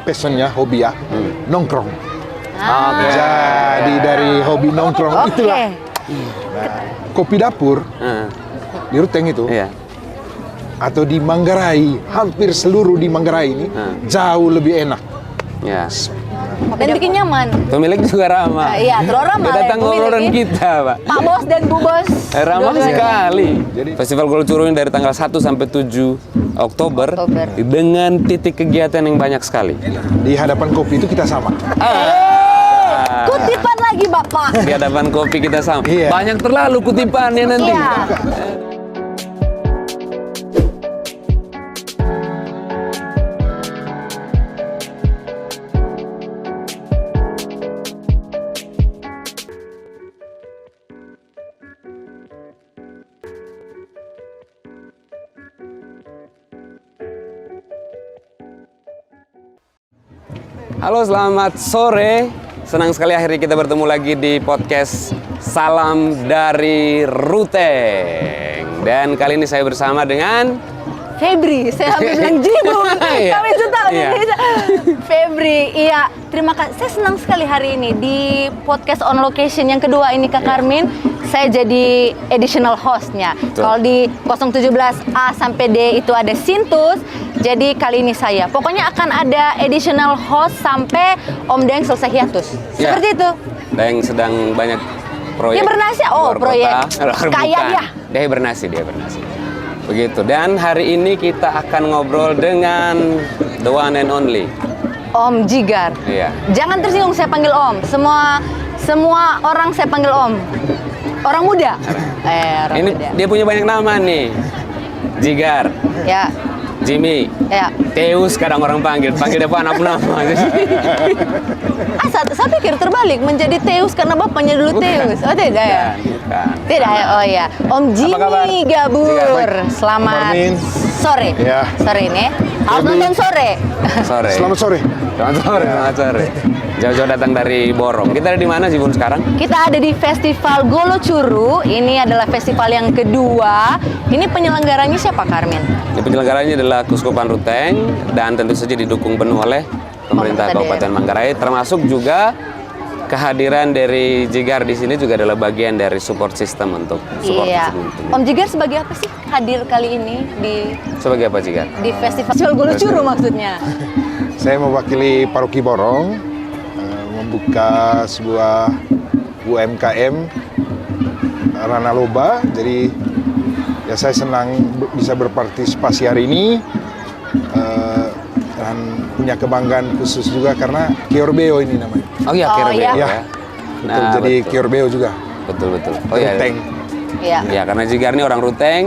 passionnya, hobi ya, nongkrong. Okay. Jadi dari hobi nongkrong itulah. Nah, kopi dapur di Ruteng itu, atau di Manggarai, hampir seluruh di Manggarai ini jauh lebih enak. Ya. Dan bikin nyaman. Pemilik juga ramah. Iya, terus ramah. Dia datang ngobrolan kita, Pak. Pak Bos dan Bu Bos. Ramah sekali. Jadi, Festival Golo Curu ini dari tanggal 1 sampai 7 Oktober dengan titik kegiatan yang banyak sekali. di hadapan kopi itu kita sama. Kutipan lagi Bapak. Di hadapan kopi kita sama. Iya. Banyak terlalu kutipannya nanti. Iya. Halo, selamat sore. Senang sekali akhirnya kita bertemu lagi di podcast Salam dari Ruteng. Dan kali ini saya bersama dengan Febri, saya hampir bilang Jibun. Iya. Kami sudah Iya. Febri, iya. Terima kasih. Saya senang sekali hari ini di podcast on location yang kedua ini Kak Karmin. Saya jadi additional hostnya. Kalau di 017A sampai D itu ada Sintus. Jadi kali ini saya. Pokoknya akan ada additional host sampai Om Deng selesai hiatus. Ya. Seperti itu. Deng sedang banyak proyek. Dia bernasi, luar proyek kota. kaya Bukan. dia. Dia bernasi. Begitu. Dan hari ini kita akan ngobrol dengan the one and only Om Jigar. Iya. Jangan tersinggung saya panggil Om. Semua orang saya panggil Om. Orang muda. Orang Ini muda. dia punya banyak nama nih. Jigar, Ya, Jimmy, ya. Teus kadang orang panggil depan apa nama. Saya pikir terbalik menjadi Teus karena bapaknya dulu Teus. Oh tidak ya? Bukan. Tidak ya? Oh ya. Om kabar? Jimmy Gabur. Jigar. Selamat Karmin. sore. Ya. Sore ini. Harus Febri. nonton sore. Sore. Selamat sore. Selamat sore. Jauh-jauh datang dari Borong. Kita ada di mana sih Bun sekarang? Kita ada di Festival Golo Curu. Ini adalah festival yang kedua. Ini penyelenggaranya siapa, Karmin? Penyelenggaranya adalah Kuskupan Ruteng dan tentu saja didukung penuh oleh pemerintah Kabupaten Manggarai, termasuk juga kehadiran dari Jigar di sini juga adalah bagian dari support system untuk support Iya. system. Om Jigar sebagai apa sih hadir kali ini di Sebagai apa Jigar? Festival Golo Curu maksudnya? Saya mewakili Paroki Borong membuka sebuah UMKM Rana Loba. Jadi ya saya senang bisa berpartisipasi hari ini dan punya kebanggaan khusus juga karena Kiorbeo ini namanya. Oh iya, Oh, Kiorbeo iya. ya. Betul, jadi betul. Kiorbeo juga. Betul. Oh iya. Ruteng. Iya. Ya, karena Jigar ini orang Ruteng,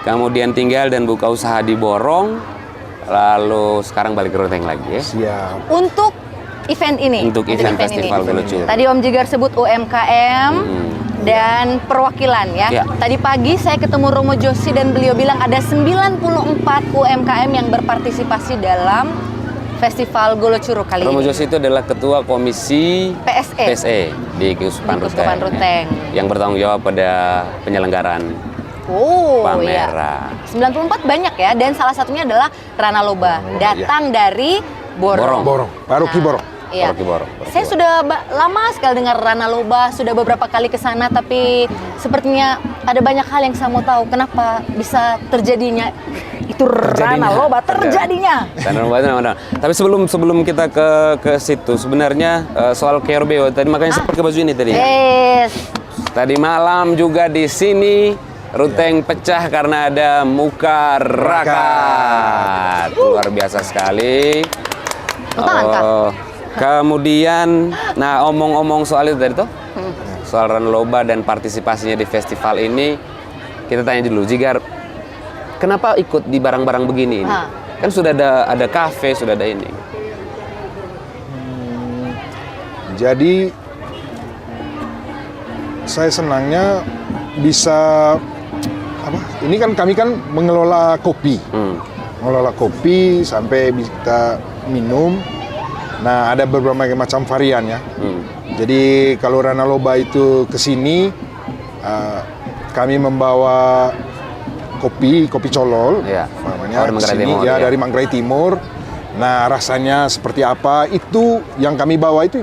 kemudian tinggal dan buka usaha di Borong, lalu sekarang balik ke Ruteng lagi ya. Siap. Untuk event ini. Untuk event Festival ini. Golo Curu. Tadi Om Jigar sebut UMKM dan perwakilan ya. Ya. Tadi pagi saya ketemu Romo Josi dan beliau bilang ada 94 UMKM yang berpartisipasi dalam Festival Golo Curu kali Romo ini. Josi itu adalah Ketua Komisi PSE. di Kuskupan Di Kuskupan Ruteng. Yang bertanggung jawab pada penyelenggaraan Oh pameran. iya. 94 banyak ya, dan salah satunya adalah Rana Loba. Datang dari Borong. Borong. Paroki Borong. Iya. Paroki Borong. Saya sudah lama sekali dengar Rana Loba, sudah beberapa kali ke sana, tapi sepertinya ada banyak hal yang saya mau tahu. Kenapa bisa terjadinya itu Rana Loba terjadinya? Tapi sebelum kita ke situ, sebenarnya soal Kiorbeo tadi makanya saya pakai baju ini tadi. Tadi malam juga di sini Ruteng pecah karena ada muka rakat. Luar biasa sekali. Kemudian, nah omong-omong soal itu tadi tuh, soal Rana Loba dan partisipasinya di festival ini, kita tanya dulu, Jigar, kenapa ikut di barang-barang begini ini? Kan sudah ada kafe, sudah ada ini. Jadi saya senangnya bisa apa? Ini kan kami kan mengelola kopi. Mengelola kopi sampai bisa minum. Nah, ada berbagai macam varian ya. Jadi kalau Rana Loba itu ke sini kami membawa kopi colol Iya. namanya Dari Manggarai ke sini Timur, ya, ya. dari Manggarai Timur. Nah, rasanya seperti apa, itu yang kami bawa itu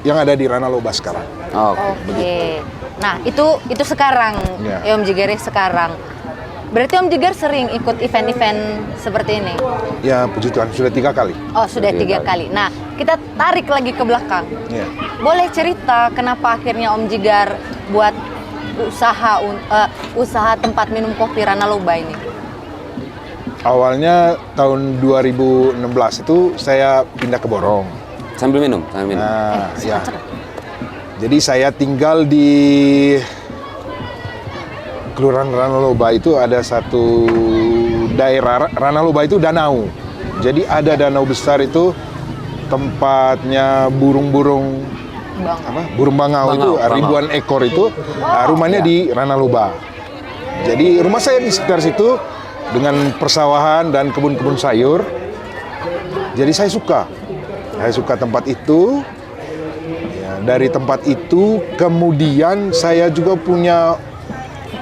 yang ada di Rana Loba sekarang. Oke. Nah, itu sekarang, Ya. ya Om Jigar sekarang. Berarti Om Jigar sering ikut event-event seperti ini? Ya, puji Tuhan, sudah 3 kali. Oh, sudah 3 kali. Nah, kita tarik lagi ke belakang. Ya. Boleh cerita kenapa akhirnya Om Jigar buat usaha tempat minum kopi Rana Loba ini? Awalnya tahun 2016 itu saya pindah ke Borong. Sambil minum, sambil minum. Nah, ya. Jadi saya tinggal di Kelurahan Rana Loba, itu ada satu daerah Rana Loba itu danau. Jadi ada danau besar itu tempatnya burung-burung burung bangau itu ribuan ekor itu. Rumahnya di Rana Loba. Jadi rumah saya di sekitar situ dengan persawahan dan kebun-kebun sayur. Jadi saya suka tempat itu. Ya, dari tempat itu kemudian saya juga punya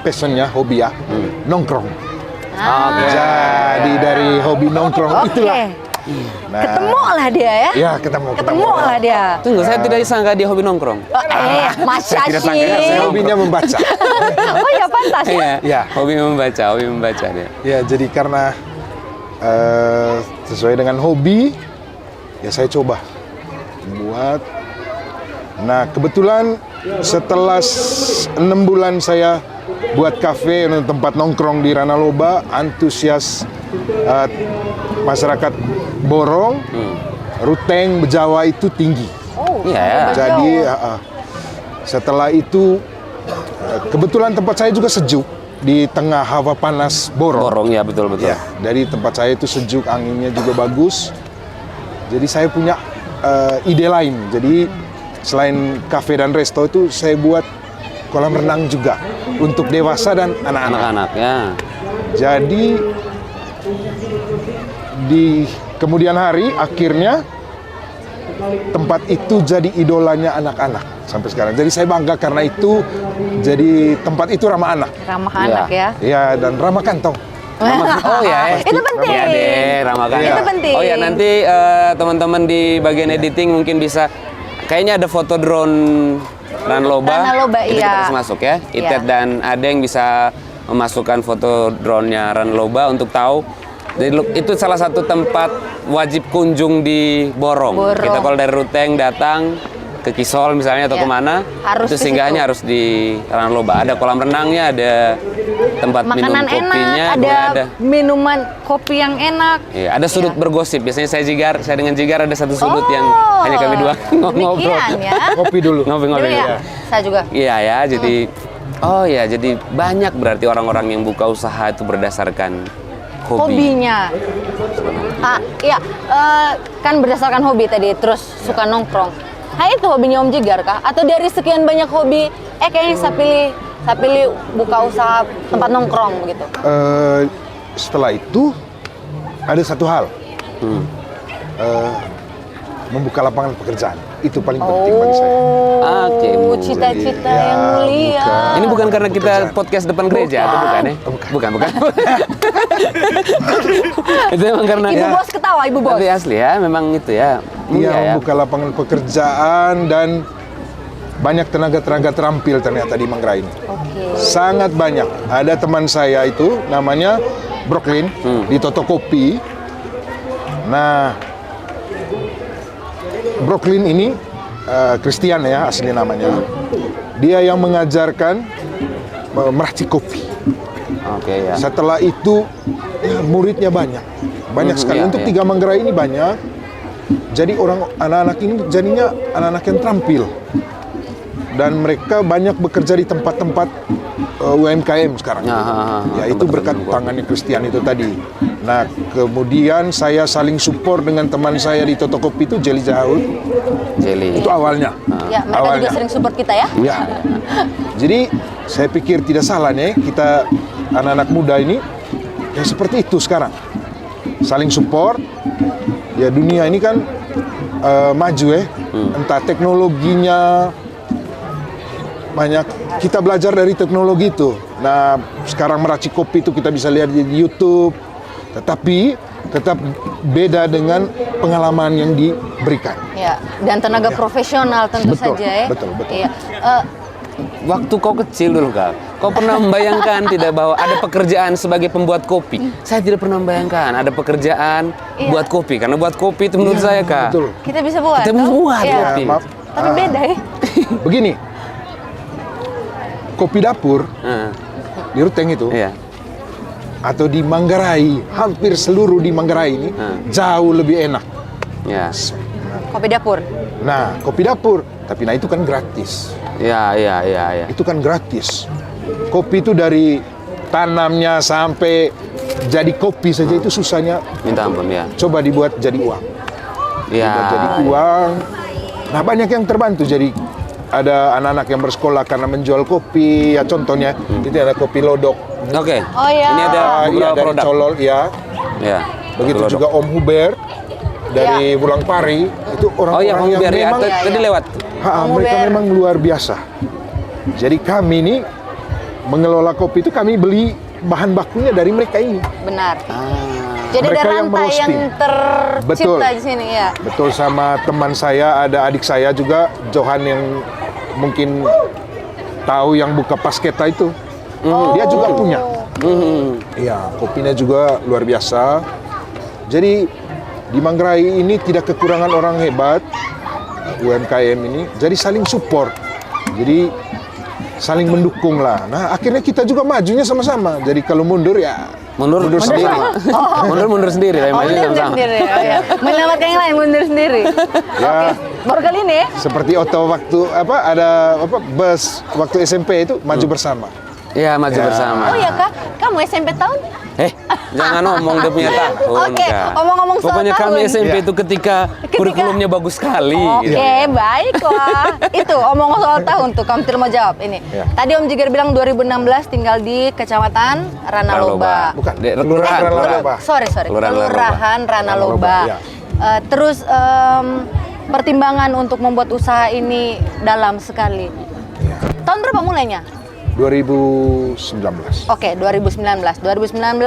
passionnya, hobi ya, nongkrong. Jadi dari hobi nongkrong itulah. Nah, ketemu lah dia ya? Ya, ketemu lah dia. Tunggu, saya tidak disangka dia hobi nongkrong. Masa tidak sih? sangka, Saya hobinya membaca. Oh ya, pantas ya? Iya, hobi membaca dia. Ya, jadi karena sesuai dengan hobi, ya saya coba buat. Nah, kebetulan setelah 6 bulan saya buat kafe, tempat nongkrong di Rana Loba, antusias masyarakat Borong, Ruteng, Bejawa itu tinggi. Oh, Iya ya. Jadi setelah itu kebetulan tempat saya juga sejuk di tengah hawa panas Borong. Borong ya, betul. Ya, dari tempat saya itu sejuk, anginnya juga bagus. Jadi saya punya ide lain. Jadi selain kafe dan resto itu saya buat kolam renang juga untuk dewasa dan anak-anak. Anak-anak ya. Jadi di kemudian hari akhirnya tempat itu jadi idolanya anak-anak sampai sekarang. Jadi saya bangga karena itu, jadi tempat itu ramah anak. Ramah anak ya? Ya, dan ramah kantong. Oh ya, Itu penting. Iya deh, ramakan. Itu penting. Oh ya, nanti teman-teman di bagian editing mungkin bisa, kayaknya ada foto drone Rana Loba. Rana Loba, itu iya. kita kasih masuk ya. Itet dan Adeng bisa memasukkan foto drone-nya Rana Loba untuk tahu. Jadi itu salah satu tempat wajib kunjung di Borong. Kita kalau dari Ruteng datang ke Kisol misalnya atau Iya. kemana, Harus itu ke singgahnya situ. harus di Rana Loba. Ada kolam renangnya, ada tempat Makanan minum kopinya, enak, ada minuman kopi yang enak. Iya, ada sudut bergosip. Biasanya saya dengan Jigar ada satu sudut yang hanya kami dua ngobrol. Demikian ya. Kopi dulu. Ngopi-ngopi. Dulu ya, saya juga. Iya ya, jadi jadi banyak berarti orang-orang yang buka usaha itu berdasarkan hobi. Hobinya. Iya, kan berdasarkan hobi tadi, terus suka nongkrong. Itu hobinya Om Jigar kah? Atau dari sekian banyak hobi, kayaknya saya pilih buka usaha tempat nongkrong begitu? Setelah itu ada satu hal, membuka lapangan pekerjaan. Itu paling penting bagi saya. Oke, cita-cita Jadi, yang ya, mulia. bukan. Ini bukan karena kita Pekerjaan. podcast depan gereja, itu bukan ya? Bukan. Itu memang karena Ibu bos ketawa, Ibu bos. Tapi asli ya, memang itu ya. Mulia ya. Membuka lapangan pekerjaan dan banyak tenaga-tenaga terampil ternyata di Manggarai ini. Oke. Sangat banyak. Ada teman saya itu namanya Brooklyn di Toto Kopi. Nah, Brooklyn ini Christian ya asli namanya. Dia yang mengajarkan meracik kopi. Oke ya. Setelah itu muridnya banyak sekali. Iya, Untuk iya. 3 Manggarai ini banyak. Jadi anak-anak ini jadinya anak-anak yang terampil. Dan mereka banyak bekerja di tempat-tempat UMKM sekarang. Ya itu berkat tangannya Christian itu tadi. Nah kemudian saya saling support dengan teman saya di Toto Kopi itu Jelly Jaud. Jelly. Itu awalnya. Ya, mereka Awalnya. juga sering support kita ya. Ya. Jadi saya pikir tidak salah nih kita anak-anak muda ini ya seperti itu sekarang. Saling support. Ya dunia ini kan maju ya. Entah teknologinya banyak, kita belajar dari teknologi itu. Nah, sekarang meracik kopi itu kita bisa lihat di YouTube. Tetapi tetap beda dengan pengalaman yang diberikan. Ya, dan tenaga profesional tentu Betul, saja ya. betul. Iya. Waktu kau kecil dulu Kak, kau pernah membayangkan tidak bahwa ada pekerjaan sebagai pembuat kopi? Saya tidak pernah membayangkan ada pekerjaan buat kopi, karena buat kopi itu menurut saya Kak, Betul. Kita bisa buat. kita buat Iya. kopi. Maaf. Tapi beda ya. Begini, kopi dapur di Ruteng itu, Iya. atau di Manggarai, hampir seluruh di Manggarai ini jauh lebih enak. Ya. Kopi dapur. Nah, kopi dapur, tapi nah itu kan gratis. Ya. Itu kan gratis. Kopi itu dari tanamnya sampai jadi kopi saja itu susahnya. Minta ampun ya. Coba dibuat jadi uang. Ya. Dibuat jadi uang. Nah, banyak yang terbantu. Jadi ada anak-anak yang bersekolah karena menjual kopi. Ya contohnya itu ada kopi lodok. Oke. Oh, ya. Ini ada Iya, beberapa dari produk. Colol, ya. Ya. Begitu Lodok. juga Om Hubert dari Wulang Pari. Itu Oh ya, orang-orang yang biar ya. memang Tadi lewat. Om mereka Hubert. memang luar biasa. Jadi kami ini mengelola kopi itu kami beli bahan bakunya dari mereka ini. Benar. Jadi Mereka ada yang rantai yang merosting. tercipta di sini ya. Betul, sama teman saya, ada adik saya juga, Johan, yang mungkin tahu yang buka Pasketa itu. Dia juga punya. Iya, kopinya juga luar biasa. Jadi di Manggarai ini tidak kekurangan orang hebat, UMKM ini. Jadi saling support. Jadi saling mendukung lah. Nah, akhirnya kita juga majunya sama-sama. Jadi kalau mundur ya Mundur sendiri. Mundur sendiri. Oh, mundur sama-sama. sendiri. Oh, ya. Menyelamatkan yang lain mundur sendiri. Ya. Oke. Baru kali ini ya. Seperti Otto waktu bus waktu SMP itu maju bersama. Ya, maju Ya. bersama. Oh ya Kak, kamu SMP tahun? Jangan ngomong dia punya tahun. Oke, Kak. omong-ngomong soal Pokoknya kami tahun. SMP Iya. itu ketika kurikulumnya bagus sekali. Oke, gitu. baiklah. Itu omong soal tahun tuh, kamu tidak mau jawab ini. Ya. Tadi Om Jiger bilang 2016 tinggal di Kecamatan Ranaloba. Bukan, Di- Kelurahan Kelurahan. Ranaloba. Sorry. Kelurahan Ranaloba. Ranaloba, ya. Terus pertimbangan untuk membuat usaha ini dalam sekali. Ya. Tahun berapa mulainya? 2019. Oke, 2019, 2020,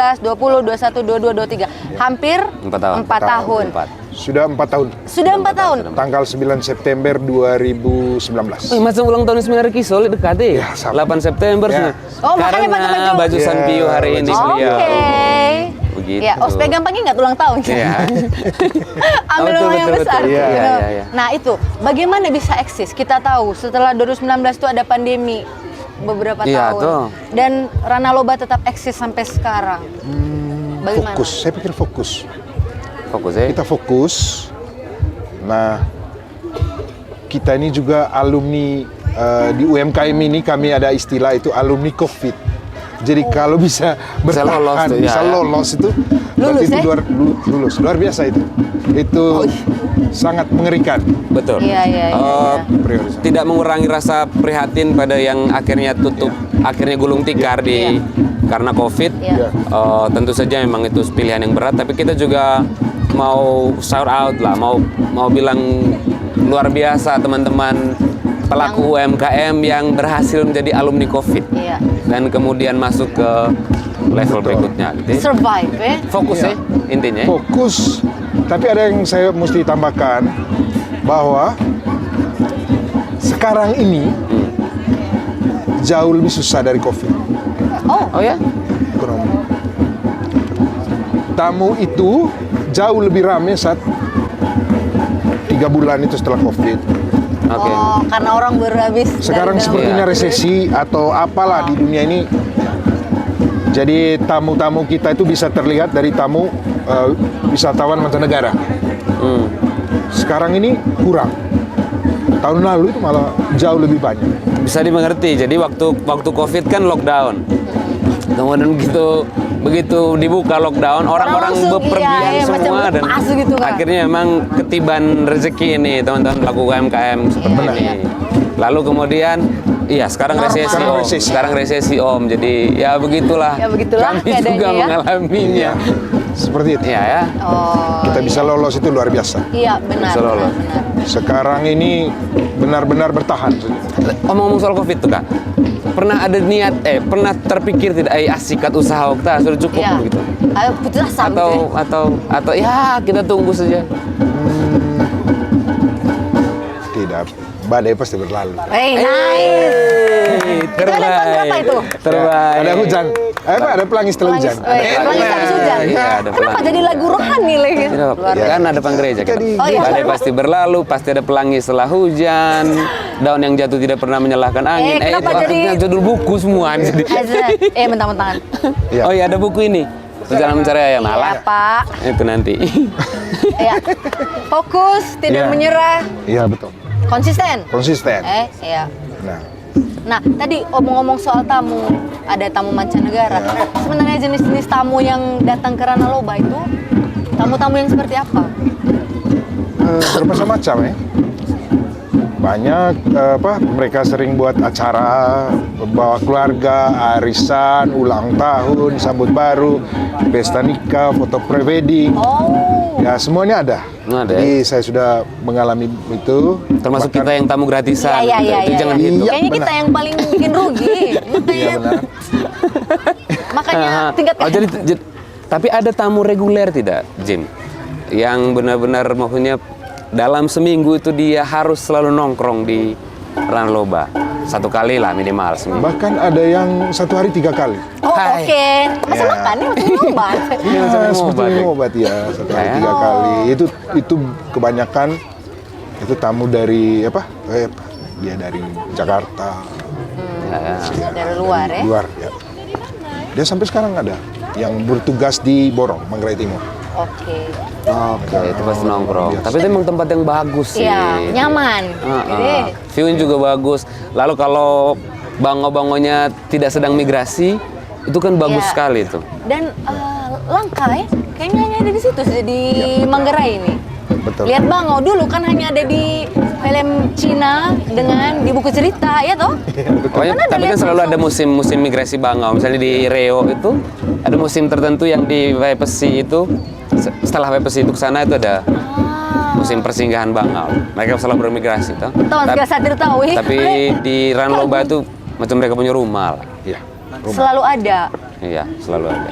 21, 22, 23. Hampir 4 tahun. 4 tahun. 4. Sudah 4 tahun. Sudah 4 tahun. Tanggal 9 September 2019. Masa ulang tahun sebenarnya Kisol dekat deh. Ya, sama. 8 September. Ya. Oh, makanya pakai Karena baju. baju Ya, Sanpio hari ini baju beliau. Oke. Begitu. Ya, ospek gampang ingat ulang tahun. Iya. Ambil Betul, uang yang betul, besar. betul. Iya, Gitu. iya, iya. Nah, itu bagaimana bisa eksis? Kita tahu setelah 2019 itu ada pandemi beberapa Iya, tahun. tuh. Dan Ranaloba tetap eksis sampai sekarang. Bagaimana? Fokus, saya pikir fokus. Fokus ya. Kita fokus. Nah, kita ini juga alumni di UMKM ini kami ada istilah itu alumni COVID. Jadi kalau bisa Bisa bertahan, lolos tuh, bisa ya. lolos itu, Lulus, berarti itu ya? lulus, luar biasa itu. Itu sangat mengerikan. Betul. Iya. Priorisasi. Tidak mengurangi rasa prihatin pada yang akhirnya tutup, akhirnya gulung tikar di karena COVID. Iya. Tentu saja memang itu pilihan yang berat, tapi kita juga mau shout out lah, mau bilang luar biasa teman-teman pelaku UMKM yang berhasil menjadi alumni COVID Iya. dan kemudian masuk ke level berikutnya. Gitu. Survive ya. Fokus Iya. ya intinya. Fokus. Tapi ada yang saya mesti tambahkan bahwa sekarang ini jauh lebih susah dari COVID. Oh ya? Ekonomi. Tamu itu jauh lebih ramai saat 3 bulan itu setelah COVID. Oke. Oh, karena orang baru habis. dari Sekarang dalam sepertinya negeri. resesi atau apalah di dunia ini. Jadi tamu-tamu kita itu bisa terlihat dari tamu wisatawan mancanegara. Sekarang ini kurang. Tahun lalu itu malah jauh lebih banyak. Bisa dimengerti. Jadi waktu COVID kan lockdown. Kemudian begitu dibuka lockdown, orang-orang langsung, bepergian iya, macam semua dan lepas gitu, Kak. akhirnya memang ketiban rezeki ini teman-teman pelaku UMKM seperti Benar. ini. Lalu kemudian sekarang Normal. resesi Sekarang Om. resesi. Sekarang resesi Om. Jadi ya begitulah. Ya, begitulah Kami juga keadaannya ya. mengalaminya. seperti itu. Iya ya. Oh. Kita bisa lolos itu luar biasa. Iya, benar. Bisa lolos. Benar. Sekarang ini benar-benar bertahan. Omong-omong soal Covid tuh Kak, pernah ada niat, pernah terpikir tidak, sikat usaha Okta sudah cukup Iya. begitu? Putus asa gitu ya. Atau ya kita tunggu saja. Tidak, badai pasti berlalu. Hey, nice. Itu ada tahun berapa itu? Terbaik. Ada hujan. Ada pelangi setelah hujan. Pelangi habis hujan. Iya, ada Kenapa pelangi. jadi lagu rohani lagi? Tidak, Luar kan ada panggereja kita. Jadi- Oh, iya. Badai pasti berlalu, pasti ada pelangi setelah hujan. Daun yang jatuh tidak pernah menyalahkan angin. kenapa Itu jadi- artinya judul buku semua. Jadi. Mentang-mentangan. Iya. Oh iya, ada buku ini. Perjalanan mencari ayam. Iya, Alah. Pak. Itu nanti. Iya. Fokus, tidak Iya. menyerah, Iya betul. konsisten. Konsisten. Iya. Nah, Nah, tadi omong-omong soal tamu, ada tamu mancanegara. Ya. Sebenarnya jenis-jenis tamu yang datang ke Rana Loba itu, tamu-tamu yang seperti apa? bermacam-macam ya. Banyak mereka sering buat acara bawa keluarga, arisan, ulang tahun, sambut baru, pesta nikah, foto pre-wedding. Oh, Ya semuanya ada. Ada, Jadi saya sudah mengalami itu. Termasuk Bahkan- kita yang tamu gratisan. iya, Itu iya. jangan iya. gitu. Iya, Kayaknya kita benar. yang paling bikin rugi. Iya benar. Makanya tingkat Oh, tapi ada tamu reguler tidak, Jim? Yang benar-benar maksudnya dalam seminggu itu dia harus selalu nongkrong di Rana Loba. Satu kali lah minimal seminggu. Bahkan ada yang 1 hari 3 kali. Oh, Hai. oke. Masih Ya. makan nih, masih obat. Ini macam minum Seperti obat, minum ya? obat ya, 1 hari Ya. 3 kali. Itu kebanyakan itu tamu dari dia dari Jakarta, Ya, ya. Dari luar ya. luar ya. Dia sampai sekarang ada yang bertugas di Borong, Manggarai Timur. Oke. Oke, itu pasti nongkrong. Biasa. Tapi itu memang tempat yang bagus sih. Iya, nyaman. Jadi, View juga bagus. Lalu kalau bango-bangonya tidak sedang migrasi, itu kan bagus Iya. sekali itu. dan langka ya. Kayaknya hanya ada di situ sih, di Manggarai ini. Betul. Lihat Bangau dulu kan hanya ada di film Cina dengan di buku cerita ya toh? Pokoknya, Mana ada tapi kan lihat selalu langsung? ada musim migrasi bangau. Misalnya di Reo itu ada musim tertentu yang di Wepesi itu setelah Wepesi itu ke sana itu ada musim persinggahan bangau. Mereka selalu bermigrasi toh. Tahu segala satir tahu ya. Tapi di Rana Loba itu macam mereka punya rumah lah. Iya. Selalu ada. Iya, selalu ada.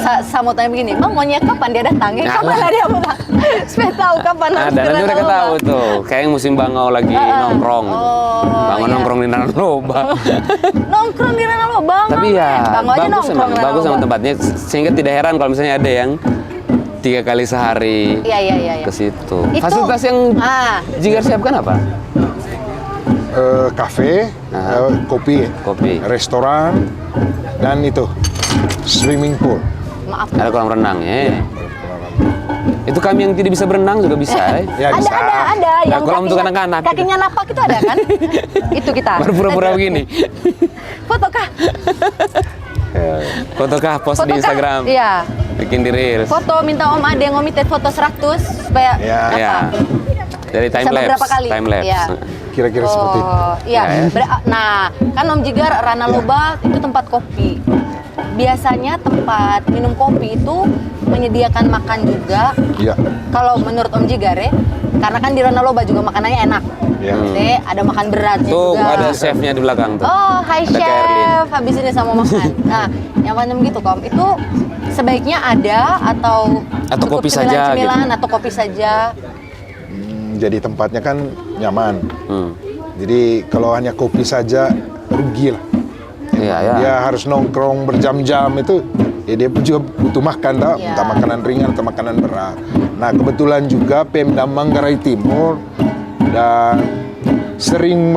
Saya mau tanya begini, Bang maunya kapan dia datang? Ya, Nah, kapan lah dia datang? Supaya tahu kapan harus Ada, ke nanti Rana mereka Loba. tahu tuh. Kayak musim bangau lagi nongkrong. Bangun iya. nongkrong di Rana Loba. Nongkrong di Rana Loba. Tapi ya Bangau aja bagus nongkrong emang, di Rana bagus sama Loba. tempatnya. Sehingga tidak heran kalau misalnya ada yang 3 kali sehari Iya. ke situ. Itu- Fasilitas yang Jigar siapkan apa? Kafe, kopi, Kopi. restoran, dan itu swimming pool. Maaf. Ada kolam renangnya. Itu kami yang tidak bisa berenang juga bisa. Ya, bisa. Ada Nah, yang kolam untuk anak-anak. Kakinya napak itu ada kan? Itu kita. Baru pura-pura begini. Foto kah? Foto kah post Foto di kah? Instagram? Iya. Bikin di Reels. Foto minta Om Ade ngomite foto 100 supaya Ya. apa? Ya. Dari time Bisa lapse. beberapa kali. Time lapse. Iya. Kira-kira seperti itu. Iya. Ya, ya. Nah, kan Om Jigar Rana Loba itu tempat kopi. Biasanya tempat minum kopi itu menyediakan makan juga. Iya. Kalau menurut Om Jigar ya, karena kan di Rana Loba juga makanannya enak. Iya. Jadi ada makan beratnya Tuh juga. ada chefnya di belakang tuh. Oh, hai Ada Kak Erlin. chef. Habis ini sama makan. Nah, yang macam gitu, Kom. Itu sebaiknya ada atau cukup kopi saja cemilan-cemilan gitu. atau kopi saja. Jadi tempatnya kan nyaman. Hmm. Jadi kalau hanya kopi saja rugi lah. Iya, ya. Dia harus nongkrong berjam-jam itu. Ya dia juga butuh makan, tak? Iya. Entah makanan ringan atau makanan berat. Nah kebetulan juga Pemda Manggarai Timur dan sering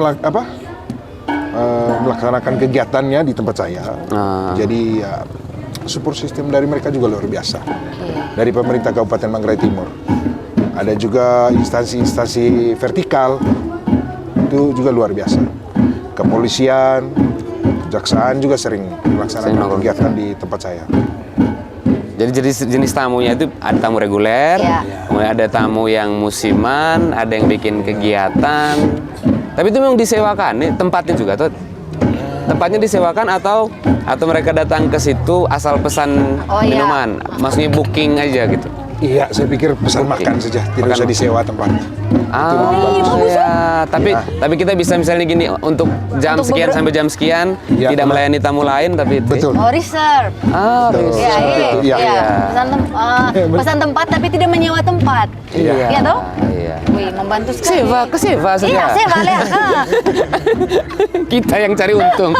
melaksanakan kegiatannya di tempat saya. Jadi ya, support system dari mereka juga luar biasa. Dari pemerintah Kabupaten Manggarai Timur. Ada juga instansi-instansi vertikal, itu juga luar biasa. Kepolisian, kejaksaan juga sering melaksanakan nongkrong. kegiatan di tempat saya. Jadi jenis tamunya itu ada tamu reguler, Iya. kemudian ada tamu yang musiman, ada yang bikin kegiatan. Tapi itu memang disewakan nih tempatnya juga tuh. tempatnya disewakan atau mereka datang ke situ asal pesan minuman? Maksudnya booking aja gitu? Iya, saya pikir pesan makan saja, tidak usah disewa tempatnya. Tapi kita bisa misalnya gini, untuk jam sekian sampai jam sekian tidak melayani tamu lain, tapi betul. Oh, reserve. Pesan tempat tapi tidak menyewa tempat. Iya toh? Iya. Wih, membantu sekali. Sewa saja. Iya, sewa lihat. Kita yang cari untung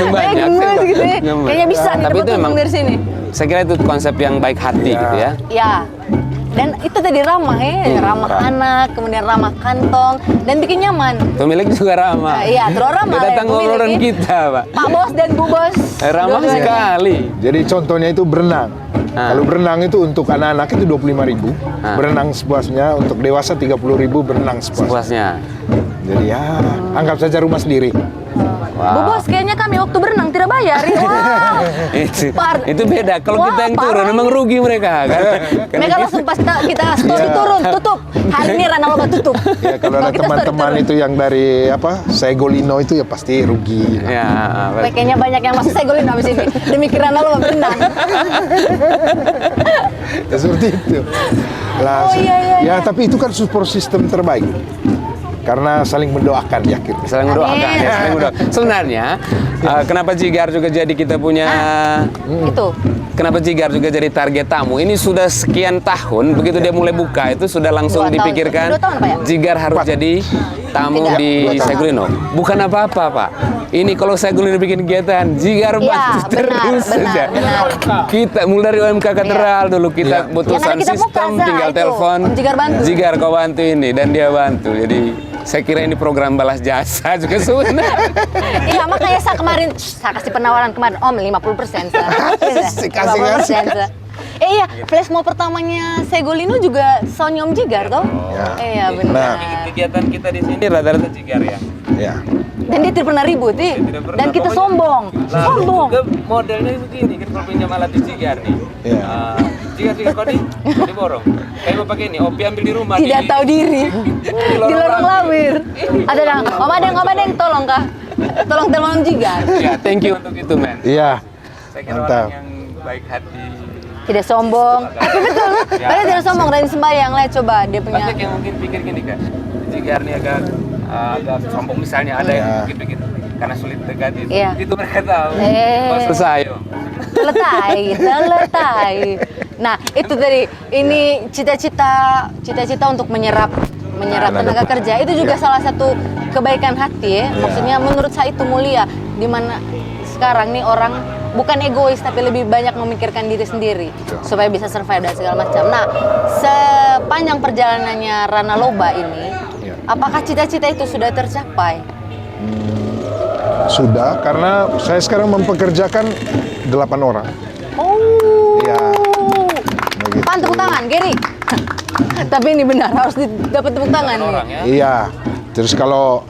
banyak. Gitu ya. Kayaknya bisa nih dapat untung dari sini. Saya kira itu konsep yang baik hati gitu ya. Ya. Dan itu tadi ramah ramah anak, kemudian ramah kantong, dan bikin nyaman. Pemilik juga ramah. Iya, terus ramah. Dia datang ngobrolan kita, Pak. Pak Bos dan Bu Bos. Ramah sekali. Jadi contohnya itu berenang. Kalau berenang itu untuk anak-anak itu 25.000, berenang sepuasnya. Untuk dewasa 30.000 berenang sepuasnya. Jadi ya, anggap saja rumah sendiri. Bu Bos, kayaknya kami waktu berenang tidak bayar. Wah. itu beda. Kalau kita yang turun, memang rugi mereka kan. Mereka langsung pas kita story turun, tutup. Hari ini Ranah Loba tutup. Ya, kalau ada teman-teman itu yang dari Segolino itu ya pasti rugi. Ya, kayaknya banyak yang masuk Segolino habis ini demi Ranah Loba berenang. Ya, seperti itu. Lah, ya, tapi itu kan support system terbaik. Karena saling mendoakan ya gitu. Saling mendoakan. Sebenarnya kenapa Jigar juga jadi kita punya itu. Kenapa Jigar juga jadi target tamu? Ini sudah sekian tahun, begitu dia mulai buka itu sudah langsung dipikirkan Jigar harus jadi tamu di Segolino. Bukan apa-apa, Pak. Ini kalau Segolino bikin kegiatan, Jigar bantu terus saja. Kita mulai dari UMK Katedral dulu kita butuh sound system, tinggal telepon. Jigar kau bantu ini, dan dia bantu. Jadi saya kira ini program balas jasa juga sebenarnya. Iya, makanya saya kasih penawaran kemarin, Om 50%. Kasih. Iya, flash mob pertamanya Segolino juga soundnya Om Jigar toh? Iya, benar. Kegiatan kita di sini rata-rata Jigar ya. Ya. Dan dia tidak pernah ribut, dan kita sombong. Sombong. Modelnya begini, kan kalau pinjam alat di Jigar nih. Jigar kau di borong. Kayak mau pakai ini, Opi ambil di rumah. Tidak tahu diri. Di lorong lawir. Ada dong, Om Adeng, tolong kah? Tolong telepon Om Jigar. Ya, thank you untuk itu, men. Iya. Saya kira orang yang baik hati. Tidak sombong. Betul. Dia tidak sombong, rajin sembahyang. Lihat coba dia punya. Banyak yang mungkin pikir gini kan. Jigar nih agak sombong misalnya, ada yang mungkin pikir karena sulit dekat itu. Itu mereka tahu. Selesai. Teletai. Nah, itu tadi ini cita-cita untuk menyerap tenaga kerja. Itu juga salah satu kebaikan hati ya. Maksudnya menurut saya itu mulia, di mana sekarang nih orang bukan egois tapi lebih banyak memikirkan diri sendiri supaya bisa survive dan segala macam. Nah, sepanjang perjalanannya Ranah Loba ini, apakah cita-cita itu sudah tercapai? Sudah, karena saya sekarang mempekerjakan 8 orang. Oh. Ya. Pan tepuk tangan, Gary. Tapi ini benar, harus dapat tepuk tangan nih. Iya. Terus kalau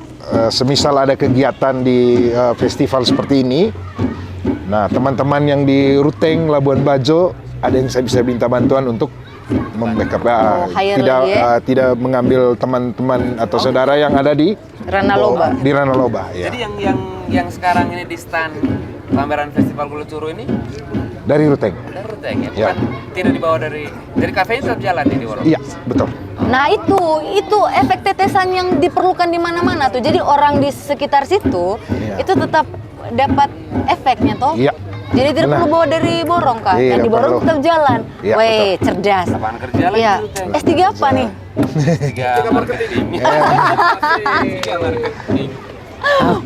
semisal ada kegiatan di festival seperti ini, nah teman-teman yang di Ruteng, Labuan Bajo, ada yang saya bisa minta bantuan untuk membackup, tidak mengambil teman-teman atau saudara yang ada di Ranah Loba. Di Ranah Loba, ya. Jadi yang sekarang ini di stand pameran Festival Kulit Curu ini dari Ruteng. Dari Ruteng ya, bukan tidak dibawa dari kafenya tetap jalan di Warung. Iya, betul. Nah itu efek tetesan yang diperlukan di mana-mana tuh. Jadi orang di sekitar situ itu tetap dapat efeknya toh. Iya. Jadi tidak perlu bawa dari Borong kah? Dan di Borong tetap jalan. Weh, cerdas. Lapangan kerja lagi. Iya. S3 apa nih? S3 marketing.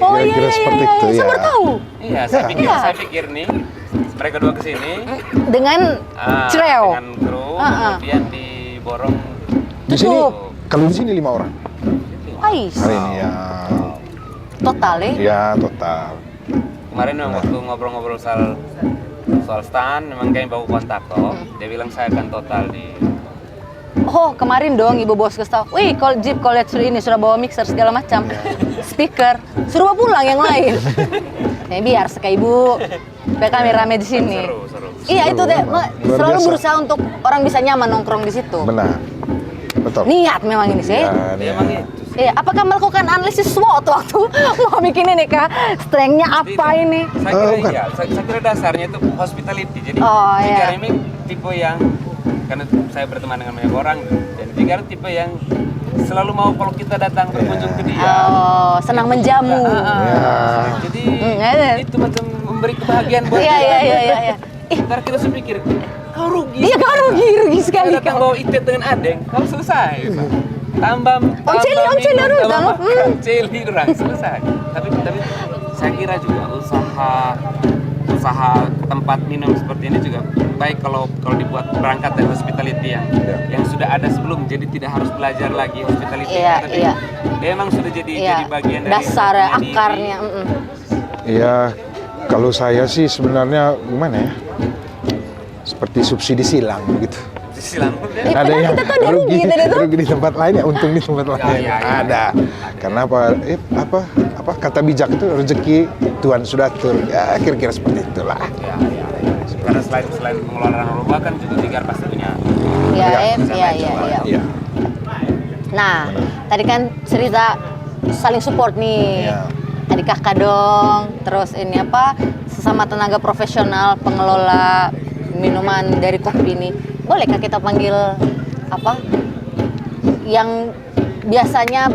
Oh iya. Saya baru tahu. Iya, saya pikir nih mereka dua kesini dengan Creo. Dengan kru, kemudian di Borong. Di sini, kalau di sini 5 orang. Ais. Hari ini ya. Total ya? Ya, total. Kemarin waktu ngobrol-ngobrol soal stand, memang kayak baku kontak toh. Dia bilang saya akan total di. Oh, kemarin dong Ibu Bos kasih tahu. Wih, kalau lihat sudah bawa mixer segala macam, speaker, suruh pulang yang lain. Biar sekali Ibu, kami rame di sini. Seru. Iya itu deh, selalu berusaha untuk orang bisa nyaman nongkrong di situ. Benar. Betul. Niat memang ini sih. Ya, Memang itu. Iya, apakah melakukan analisis SWOT waktu mau bikin ini Kak? Strength-nya apa ini? Saya kira bukan. iya, saya kira dasarnya itu hospitality. Jadi Oh, Jika iya. ini tipe yang, karena saya berteman dengan banyak orang, dan Jika tipe yang selalu mau kalau kita datang berkunjung ke dia. Oh, senang menjamu. Jadi iya. itu macam memberi kebahagiaan buat Iya, dia. iya. Ntar kita sepikir, kau rugi. Iya, kau rugi sekali Saya datang kau. bawa itet dengan adeng, kalau selesai. Tambah Celi minum, orang tambah tahu. makan, celi orang selesai. Tapi saya kira juga usaha tempat minum seperti ini juga baik kalau dibuat berangkat dari hospitality yang sudah ada sebelum, jadi tidak harus belajar lagi hospitality. Iya, tapi iya. dia emang sudah jadi bagian dari dasar punya diri. akarnya. Iya, kalau saya sih sebenarnya gimana ya? Seperti subsidi silang begitu. Silang. Ada yang kita tuh ada rugi tadi tuh. rugi di tempat lain ya, untung di tempat lain. iya. Ada. Karena apa kata bijak itu rezeki Tuhan sudah atur. Ya kira-kira seperti itulah. Ya. Karena selain pengelolaan narkoba kan juga Tigar pasti punya. Iya. Iya. Nah, tadi kan cerita saling support nih. Iya. Tadi Kakak dong, terus ini apa sesama tenaga profesional pengelola minuman dari kopi ini. Bolehkah kita panggil apa? Yang biasanya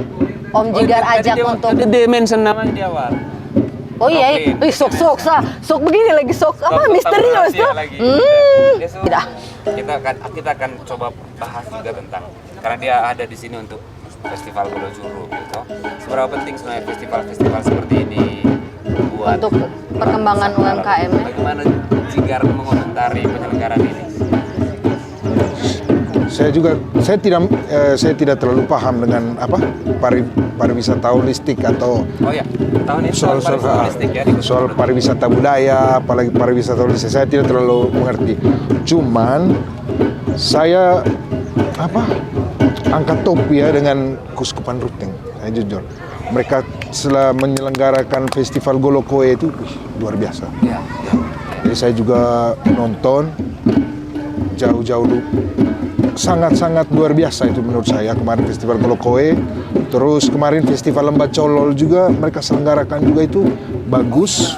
Om Jigar ajak untuk. Dia mention namanya di awal. Oh iya, sok begini lagi sok apa Sok misterius rahasia tuh. lagi. Dia suruh- Tidak. Kita akan coba bahas juga tentang, karena dia ada di sini untuk festival Golo Juru gitu. Seberapa penting sebenarnya festival seperti ini buat Untuk perkembangan UMKM ya? Bagaimana Jigar mengomentari penyelenggaraan ini? Saya tidak terlalu paham dengan apa pariwisata holistik atau Oh ya, tahun ini soal holistik ya. di soal Kota pariwisata budaya, apalagi pariwisata holistik. Saya tidak terlalu mengerti. Cuman saya angkat topi ya dengan Kuskupan Ruteng. Saya jujur, mereka setelah menyelenggarakan festival Golokoe itu luar biasa. Ya. Jadi saya juga nonton jauh-jauh dulu. Sangat-sangat luar biasa itu menurut saya kemarin festival Golokoe. Terus kemarin festival Lembah Colol juga mereka selenggarakan juga itu bagus.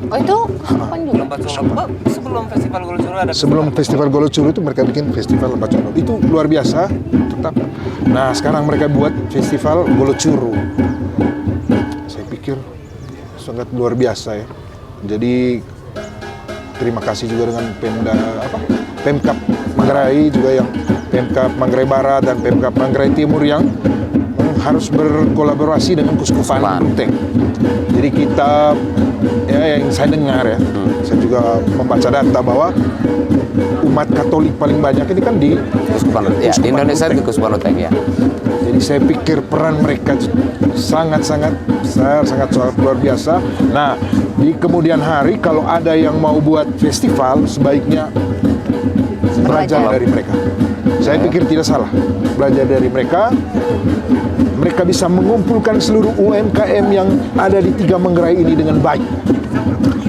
Oh itu kapan juga? Lembah Colol. Sebelum festival Golo Juru ada Sebelum festival Golo Juru itu mereka bikin festival Lembah Colol. Itu luar biasa tetap. Nah, sekarang mereka buat festival Golo Juru. Saya pikir sangat luar biasa ya. Jadi terima kasih juga dengan Pemkab Manggarai juga yang Pemkab Manggarai Barat dan Pemkab Manggarai Timur yang harus berkolaborasi dengan Kuskupan Ruteng. Jadi kita ya yang saya dengar ya, saya juga membaca data bahwa umat Katolik paling banyak ini kan di Kuskupan Ruteng. Ya, di Indonesia di Kuskupan Ruteng ya. Jadi saya pikir peran mereka sangat-sangat besar, sangat luar biasa. Nah, di kemudian hari kalau ada yang mau buat festival, sebaiknya belajar dari mereka. Saya pikir tidak salah belajar dari mereka. Mereka bisa mengumpulkan seluruh UMKM yang ada di 3 Manggarai ini dengan baik.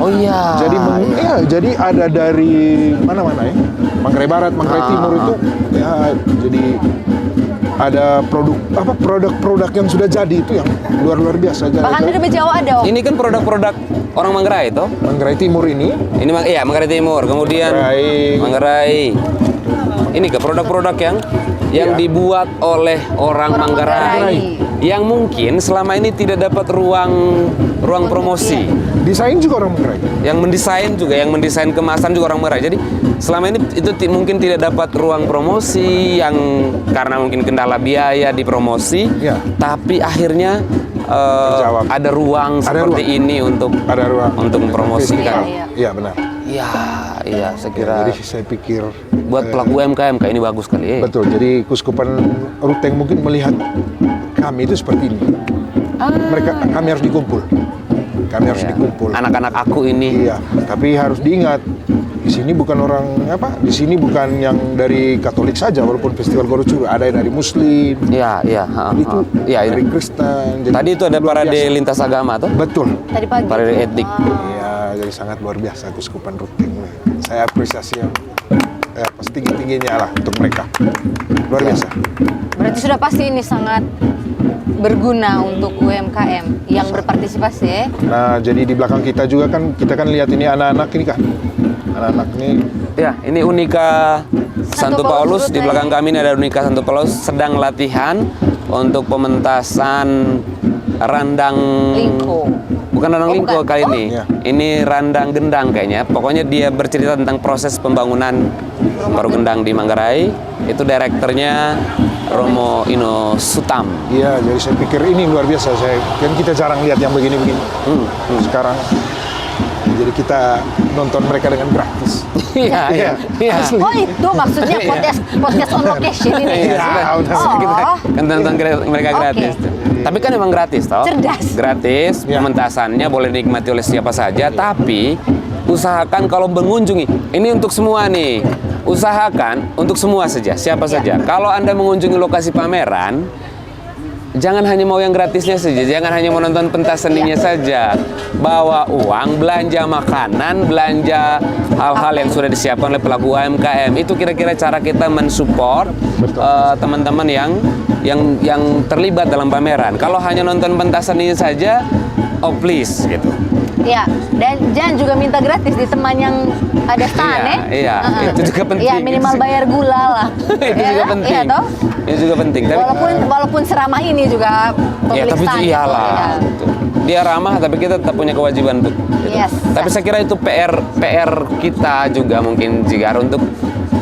Oh iya. Jadi jadi ada dari mana-mana ya. Manggarai Barat, Manggarai Timur itu ya jadi ada produk-produk yang sudah jadi itu yang luar biasa aja. Bahkan dari Jawa ada Om. Ini kan produk-produk orang Manggarai itu. Manggarai Timur ini. Ini Manggarai Timur, kemudian Manggarai. Ini ke produk-produk yang dibuat oleh orang Manggarai yang mungkin selama ini tidak dapat ruang promosi. Desain juga orang Manggarai. Yang mendesain kemasan juga orang Manggarai. Jadi selama ini itu mungkin tidak dapat ruang promosi yang karena mungkin kendala biaya di promosi. Ya. Tapi akhirnya Terjawab. ada ruang seperti ini untuk mempromosikan. Iya benar. Iya, saya kira. Jadi saya pikir Buat pelaku UMKM kayak ini bagus kali. betul. Jadi Kuskupan Ruteng mungkin melihat kami itu seperti ini. Kami harus dikumpul. Dikumpul. Anak-anak aku ini. Iya, tapi harus diingat di sini bukan di sini bukan yang dari Katolik saja, walaupun festival Golo Juru ada yang dari Muslim. Iya. Itu dari Kristen. Jadi Tadi itu ada luar parade biasa. lintas agama tuh. Betul. Tadi pagi. Parade etnik. Iya, jadi sangat luar biasa Kuskupan Ruteng. Saya apresiasi yang setinggi-tingginya lah untuk mereka. Luar biasa. Berarti sudah pasti ini sangat berguna untuk UMKM yang berpartisipasi ya. Nah, jadi di belakang kita juga kan, kita kan lihat ini anak-anak ini kan. Anak-anak ini Ya, ini Unika Santo Paulus. Di belakang kami ini ada Unika Santo Paulus sedang latihan untuk pementasan randang Lingko. Bukan randang Oh, lingko bukan. kali Oh. ini. Iya. Ini randang gendang kayaknya. Pokoknya dia bercerita tentang proses pembangunan baru gendang di Manggarai. Itu direkturnya Romo Ino Sutam. iya, jadi saya pikir ini luar biasa. Kan kita jarang lihat yang begini-begini. Sekarang jadi kita nonton mereka dengan gratis. Iya, iya, iya. Asli. Oh itu maksudnya podcast on location ini. Iya, udah. kita Oh. kan nonton mereka Oke. gratis. Tapi kan emang gratis, toh? Cerdas. Gratis, Iya. pementasannya boleh dinikmati oleh siapa saja, tapi usahakan kalau mengunjungi, ini untuk semua nih. Usahakan untuk semua saja, siapa saja. Kalau Anda mengunjungi lokasi pameran, jangan hanya mau yang gratisnya saja, jangan hanya mau nonton pentas seninya saja. Bawa uang, belanja makanan, belanja hal-hal yang sudah disiapkan oleh pelaku UMKM. Itu kira-kira cara kita mensupport teman-teman yang terlibat dalam pameran. Kalau hanya nonton pentas seninya saja, oh please gitu. Ya, dan jangan juga minta gratis di teman yang ada stand Iya, ya. iya, itu juga penting. Iya, minimal bayar gula lah. Itu Ya juga kan? penting. Iya toh? Itu juga penting. Tapi, Walaupun seramah ini juga ya pemilik tapi stand. itu iyalah. Ya. Gitu. Dia ramah, tapi kita tetap punya kewajiban untuk. Gitu. Yes. Tapi saya kira itu PR kita juga mungkin Jigar untuk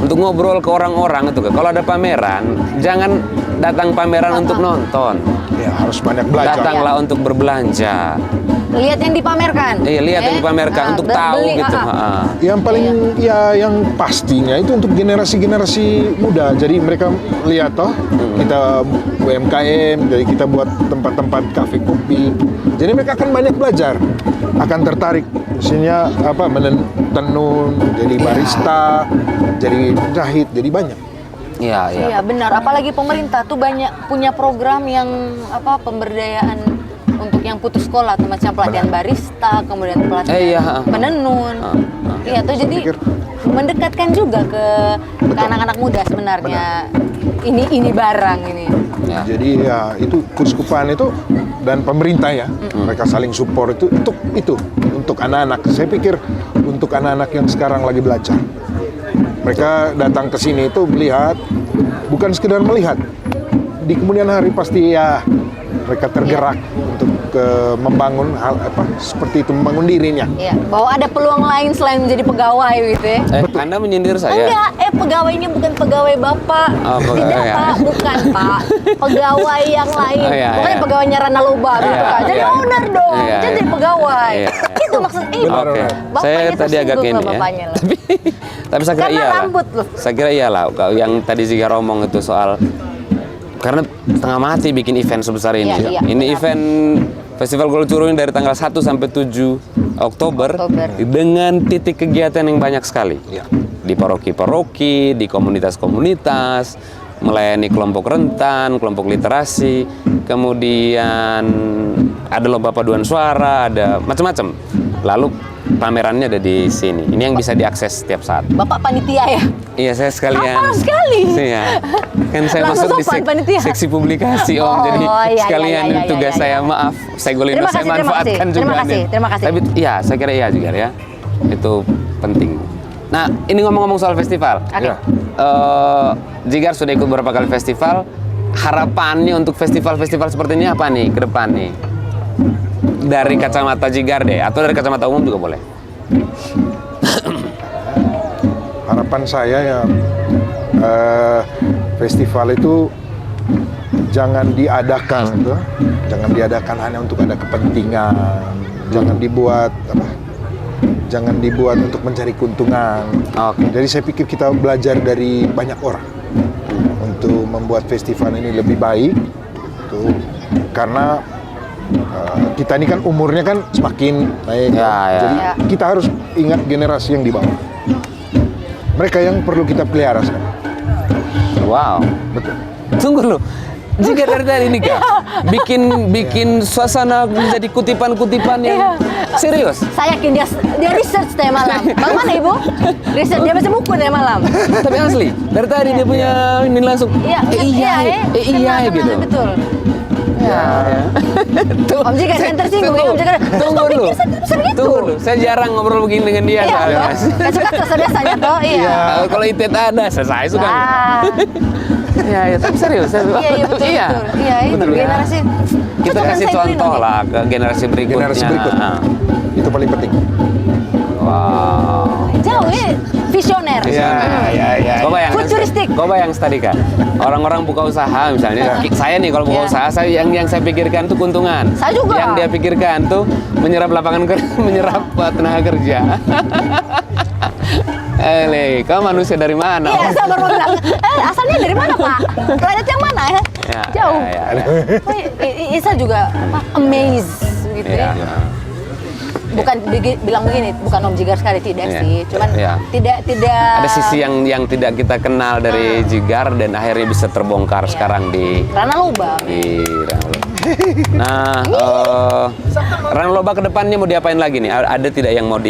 ngobrol ke orang-orang itu. Kalau ada pameran, jangan datang pameran untuk nonton. Ya, harus banyak belajar. Datanglah untuk berbelanja. Lihat yang dipamerkan. Lihat yang dipamerkan untuk tahu beli, gitu. Yang paling ya yang pastinya itu untuk generasi-generasi muda. Jadi mereka lihat toh kita UMKM, jadi kita buat tempat-tempat kafe kopi. Jadi mereka akan banyak belajar, akan tertarik. Misalnya apa tenun, jadi barista, jadi penjahit, jadi banyak. Iya, iya. Iya benar, apalagi pemerintah tuh banyak punya program yang pemberdayaan untuk yang putus sekolah tuh macam pelatihan barista, kemudian pelatihan menenun. Iya tuh jadi pikir- mendekatkan juga ke anak-anak muda sebenarnya. Ini barang ini. Ya. Jadi ya itu Kuskupan itu dan pemerintah ya, mereka saling support itu untuk anak-anak. Saya pikir untuk anak-anak yang sekarang lagi belajar. Mereka datang ke sini itu melihat, bukan sekedar melihat. Di kemudian hari pasti ya mereka tergerak untuk membangun hal seperti itu, membangun dirinya. Iya, bahwa ada peluang lain selain menjadi pegawai gitu ya. Anda menyindir saya? Enggak, pegawainya bukan pegawai Bapak. Oh, pegawai, Tidak, ya. Pak, bukan, Pak. Pegawai yang lain. Oh, iya, Bukan iya. pegawainya Rana Loba gitu Iya, kan. Jadi iya. owner dong. Iya, Jadi iya. pegawai. Iya, iya. Itu maksud Oke, bapaknya saya tadi agak tersinggung ini lah ya. bapaknya lah. Tapi saya kira Karena iyalah. rambut loh. Saya kira iyalah. Yang tadi Ziga ngomong itu soal karena setengah mati bikin event sebesar ini. Iya, iya, Ini benar. event Festival Golo Curug ini dari tanggal 1 sampai 7 Oktober dengan titik kegiatan yang banyak sekali. Iya. Di paroki-paroki, di komunitas-komunitas, melayani kelompok rentan, kelompok literasi, kemudian ada lomba paduan suara, ada macam-macam. Lalu pamerannya ada di sini. Ini yang bisa diakses setiap saat. Bapak panitia ya? Iya, saya sekalian. Hafal sekali. Iya. Kan saya Langsung masuk di sopan panitia. seksi publikasi Om. Oh, Jadi iya, sekalian iya, iya, tugas iya, saya iya. maaf. Saya Golino Terima saya kasih, terima manfaatkan kasih. juga. Terima kasih, nih. terima kasih. Tapi iya, saya kira iya juga ya. Itu penting. Nah, ini ngomong-ngomong soal festival. Oke. Ya. Jigar sudah ikut beberapa kali festival. Harapannya untuk festival-festival seperti ini apa nih ke depan nih? Dari kacamata Jigar deh, atau dari kacamata umum juga boleh. Harapan saya ya festival itu jangan diadakan gitu. Jangan diadakan hanya untuk ada kepentingan. Jangan dibuat untuk mencari keuntungan. Oke. Jadi saya pikir kita belajar dari banyak orang untuk membuat festival ini lebih baik. Tuh, karena kita ini kan umurnya kan semakin naik. Ya, ya. Jadi Ya. kita harus ingat generasi yang di bawah. Mereka yang perlu kita pelihara sekarang. Wow. Betul. Tunggu lu. Jigar dari tadi nih Kak. Bikin suasana menjadi kutipan-kutipan yang serius. Saya yakin dia research teh malam. Bagaimana Ibu? Research dia baca buku teh malam. Tapi asli, dari tadi dia punya ini langsung iya kenal, gitu. Betul. Ya. Om Jigar yang tersinggung, Om Jigar. Tunggu dulu. Tunggu dulu. Saya jarang ngobrol begini dengan dia. Iya, soalnya. kan suka suasana biasanya toh, iya. Kalau Itet ada, saya suka. Iya, tapi serius. Iya, betul. Iya, itu Bener, ya. generasi. Kita Cocok kan kasih saya contoh melindungi. lah ke generasi berikutnya. Generasi berikutnya. Itu paling penting. Wow. Jauh ya, visioner. Ya. Kau bayangkan, Futuristik. kau bayang tadi Kak, orang-orang buka usaha misalnya, saya nih kalau buka usaha, yang saya pikirkan tuh keuntungan. Saya juga. Yang dia pikirkan tuh menyerap lapangan kerja, menyerap tenaga kerja. Kau manusia dari mana? Iya, saya baru mau bilang, asalnya dari mana Pak? Planet yang mana ya? Jauh. Isa juga amazed gitu ya. Bukan bilang begini, bukan Om Jigar sekali tidak sih, cuman tidak ada sisi yang tidak kita kenal dari Jigar dan akhirnya bisa terbongkar sekarang di Rana Lubang. Nah, Rana Loba kedepannya mau diapain lagi nih? Ada tidak yang mau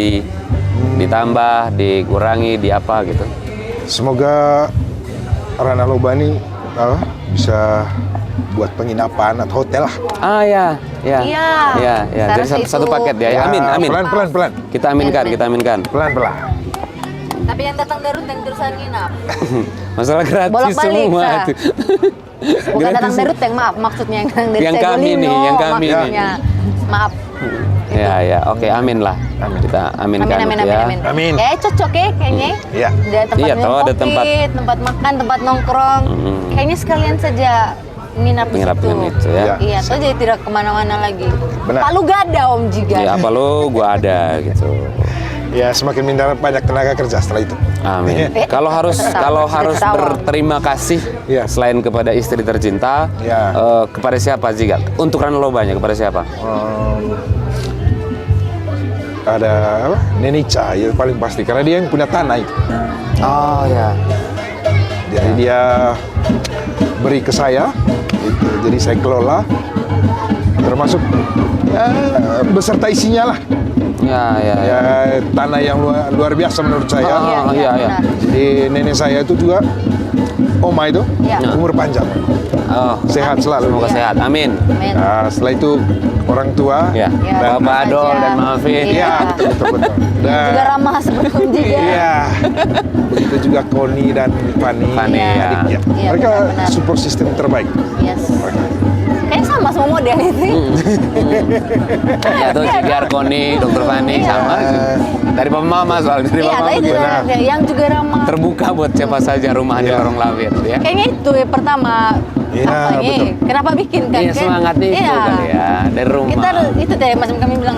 ditambah, dikurangi, di apa gitu? Semoga Rana Loba ini bisa buat penginapan atau hotel lah. Iya. Jadi satu paket ya. Amin. Pelan. Kita aminkan. Pelan. Tapi yang datang dari Ruteng terusan nginap. Masalah gratis Bolak-balik, semua Sa. itu. Bukan datang dari Ruteng, maaf. Maksudnya yang datang dari Yang kami nih, yang kami nih. maksudnya. Maaf. Ya. Oke, amin lah. Kita aminkan ya. Amin. Cocok ya kayaknya. Iya. Ada tempat Iya, minum toh, ada kopi, tempat makan, tempat nongkrong. Kayaknya sekalian saja nginap di Nginap situ. itu ya. Iya, so jadi tidak kemana-mana lagi. Benar. Palu gak ada Om Jigar. Ya apa lo, gua ada gitu. Ya semakin minta banyak tenaga kerja setelah itu. Amin. Kalau harus berterima kasih selain kepada istri tercinta, kepada siapa Jigar? Untuk Rana Lobanya kepada siapa? Ada apa? Nenica ya paling pasti karena dia yang punya tanah itu. Oh ya. Jadi dia beri ke saya, gitu. Jadi saya kelola, termasuk beserta isinya lah. Ya tanah yang luar biasa menurut saya. Iya. Jadi nenek saya itu juga oma itu umur panjang, sehat selalu. Semoga sehat. Amin. Nah, setelah itu orang tua, Bapak Adol dan Maafin. Iya, betul. Dan juga ramah seperti Om Jigar. iya, begitu juga Koni dan Fani. Iya. Adiknya. Iya, Mereka benar-benar. support system terbaik. Yes. Kayaknya sama semua model itu. Ya tuh Jigar, Koni, Dokter Fani sama sih. Dari mama soalnya dari Iya, mama. tapi juga yang juga ramah. Terbuka buat siapa saja rumah di Lorong Lawir ya. Kayaknya itu ya pertama. Iya, Apa ini? betul. Kenapa bikin kan? Iya, semangatnya itu kali ya dari rumah. Kita itu deh macam kami bilang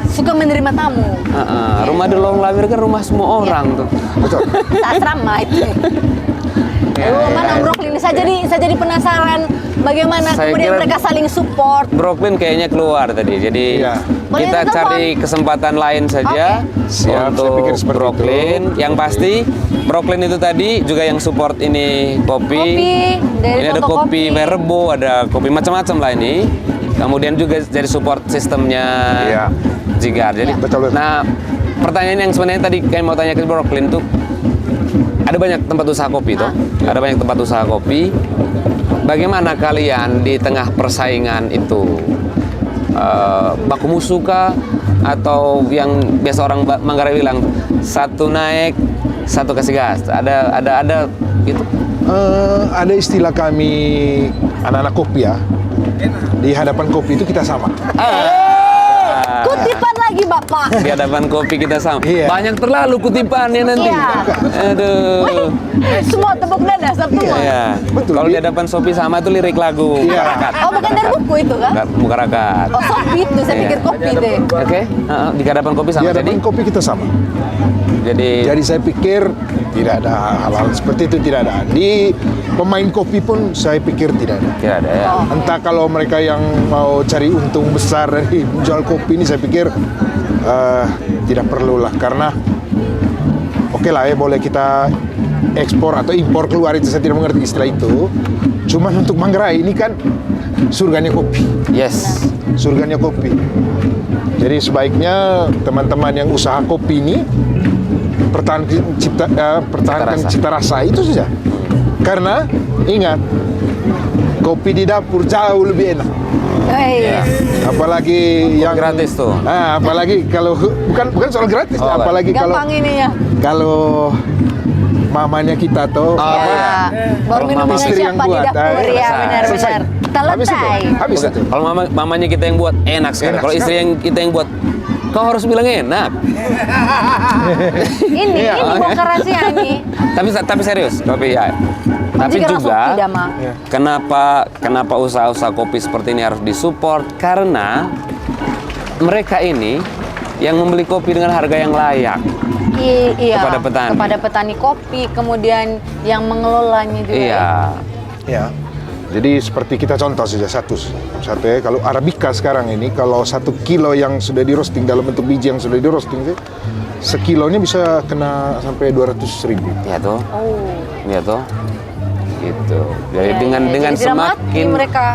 suka menerima tamu. Rumah di Lorong Lawir kan rumah semua orang tuh. Betul. Asrama itu. Mana Brooklyn ini? Saya jadi penasaran bagaimana Saya kemudian kira- mereka saling support. Brooklyn kayaknya keluar tadi. Jadi Boleh kita telepon. cari kesempatan lain saja Siap, saya pikir untuk seperti Brooklyn. itu. Yang pasti Brooklyn itu tadi juga yang support ini kopi. Dari Ini ada toko kopi Verbo, ada kopi macam-macam lah ini. Kemudian juga jadi support sistemnya Jigar. Jadi Betul. Nah, pertanyaan yang sebenarnya tadi kami mau tanya ke Brooklyn tuh, ada banyak tempat usaha kopi toh? Ada banyak tempat usaha kopi. Bagaimana kalian di tengah persaingan itu? Baku musuh kah? Atau yang biasa orang Manggarai bilang satu naik, satu kasih gas? Ada gitu? Ada istilah kami anak-anak kopi ya. Di hadapan kopi itu kita sama. Kutipan lagi Bapak. Di hadapan kopi kita sama. Iya. Banyak terlalu kutipannya nanti. Iya. Aduh. Semua tepuk dada semua. Iya. Betul. Kalau di hadapan Sopi sama itu lirik lagu Mukarakat. Oh bukan dari buku itu kan? Mukarakat. Oh kopi itu, saya pikir kopi deh. Oke. Di hadapan kopi Di sama hadapan jadi. kopi kita sama. Jadi saya pikir tidak ada hal-hal seperti itu, tidak ada. Di pemain kopi pun saya pikir tidak ada. tidak ada ya. Entah kalau mereka yang mau cari untung besar dari menjual kopi ini, saya pikir tidak perlulah karena oke lah ya boleh kita ekspor atau impor keluar itu, saya tidak mengerti istilah itu. Cuman untuk Manggarai ini kan surganya kopi. Yes. Surganya kopi. Jadi sebaiknya teman-teman yang usaha kopi ini pertahankan cita rasa itu saja. Karena ingat, kopi di dapur jauh lebih enak. Apalagi yang gratis tuh. Apalagi kalau bukan soal gratis, apalagi gampang ininya. kalau mamanya kita tuh baru minumnya istri yang siapa di buat, dapur ya, benar-benar. Teletai. Habis itu. Kalau mamanya kita yang buat enak sekali. Kalau istri yang kita yang buat, kau harus bilang enak. Ini bongkar rahasia nih. Tapi serius, kopi ya. Tapi Jika juga kopi, Dama. kenapa usaha-usaha kopi seperti ini harus disupport? Karena mereka ini yang membeli kopi dengan harga yang layak. Iya, kepada petani kopi, kemudian yang mengelolanya juga. Iya. Ya. Jadi seperti kita contoh saja satu ya, kalau Arabica sekarang ini kalau 1 kilo yang sudah di roasting dalam bentuk biji yang sudah di roasting itu, sekilonya bisa kena sampai 200.000. Iya tuh. Iya tuh. Gitu. Jadi Ya, dengan jadi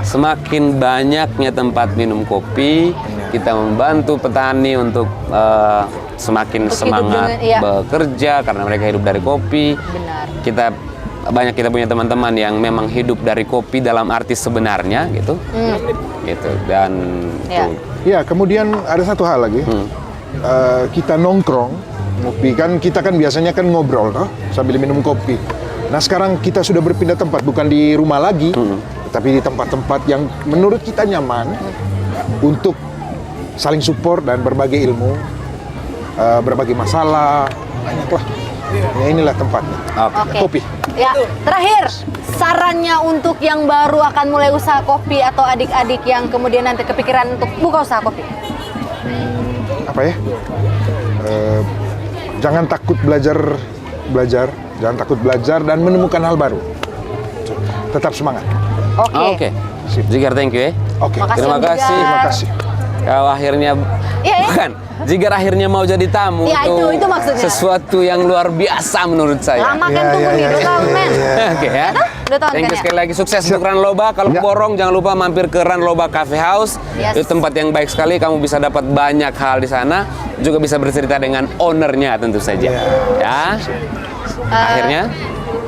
semakin banyaknya tempat minum kopi, kita membantu petani untuk semakin semangat bekerja karena mereka hidup dari kopi. Benar. Kita punya teman-teman yang memang hidup dari kopi dalam arti sebenarnya gitu. Gitu. Dan Ya, kemudian ada satu hal lagi. Kita nongkrong ngopi kan, kita kan biasanya kan ngobrol toh sambil minum kopi. Nah sekarang kita sudah berpindah tempat, bukan di rumah lagi, tapi di tempat-tempat yang menurut kita nyaman untuk saling support dan berbagi ilmu, berbagi masalah, banyaklah. Ya inilah tempatnya. Kopi. Ya, terakhir sarannya untuk yang baru akan mulai usaha kopi atau adik-adik yang kemudian nanti kepikiran untuk buka usaha kopi. Apa ya? Jangan takut belajar, jangan takut belajar dan menemukan hal baru. Tetap semangat. Oke. Jigar, thank you ya. Oke. Terima kasih. Terima kasih. Kalau akhirnya bukan, Jigar akhirnya mau jadi tamu itu maksudnya. Sesuatu yang luar biasa menurut saya. Lama kan tunggu nih, 2 tahun men. Oke ya. 2 tahun Thank kan you ya. sekali lagi, sukses untuk Ranloba. Kalau borong jangan lupa mampir ke Ranloba Cafe House. Yes. Itu tempat yang baik sekali. Kamu bisa dapat banyak hal di sana. Juga bisa bercerita dengan ownernya tentu saja. Ya.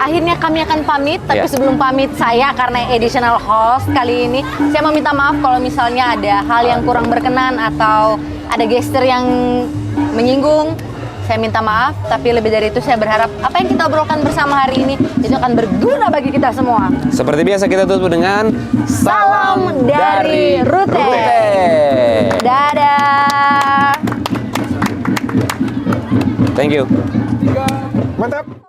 Akhirnya kami akan pamit, tapi sebelum pamit saya karena additional host kali ini, saya mau minta maaf kalau misalnya ada hal yang kurang berkenan atau ada gesture yang menyinggung. Saya minta maaf, tapi lebih dari itu saya berharap apa yang kita obrolkan bersama hari ini itu akan berguna bagi kita semua. Seperti biasa kita tutup dengan Salam dari Rute. Dadah. Thank you. Mantap.